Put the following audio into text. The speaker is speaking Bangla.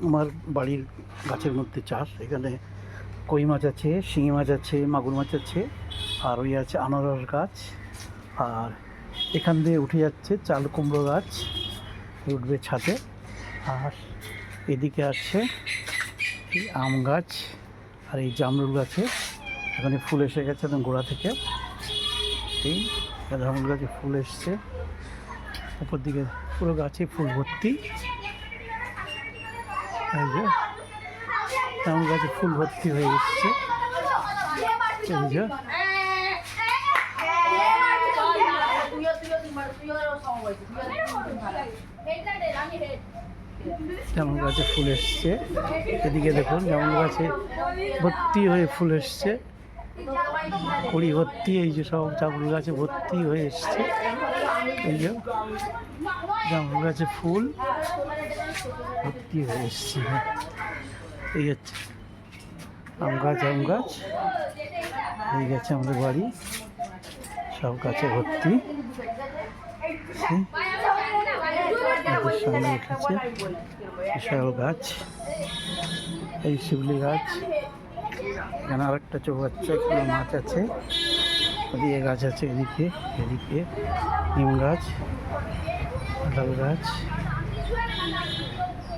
আমার বাড়ির গাছের মধ্যে চাষ। এখানে কই মাছ আছে, শিঙি মাছ আছে, মাগুর মাছ আছে, আর ওই আছে আনারস গাছ। আর এখান দিয়ে উঠে যাচ্ছে চাল কুমড়ো গাছ, উঠবে ছাদে। আর এদিকে আছে এই আম গাছ আর এই জামরুল গাছে এখানে ফুল এসে গেছে একদম গোড়া থেকে। এই জামরুল গাছে ফুল এসছে, উপর দিকে পুরো গাছে ফুল ভর্তি। এই যে জামরুল গাছে ফুল ভর্তি হয়ে এসছে। এই যে জামরুল গাছে ফুল এসছে। এদিকে দেখুন জামরুল গাছে ভর্তি হয়ে ফুল এসছে, কুড়ি ভর্তি। এই যে সব জামরুল গাছে ভর্তি হয়ে এসছে। এই যে জামরুল গাছে ফুল ভর্তি হয়ে এসছে। এই হচ্ছে আম গাছ, আম গাছ এই গেছে আমাদের বাড়ি, সব গাছে ভর্তি। সামনে উঠেছে বিশাল গাছ, এই শিউলি গাছ। এখানে আরেকটা চৌবাচ্চা, এখানে মাছ আছে, ওদিকে গাছ আছে, এদিকে এদিকে নিম গাছ, কাঁঠাল গাছ।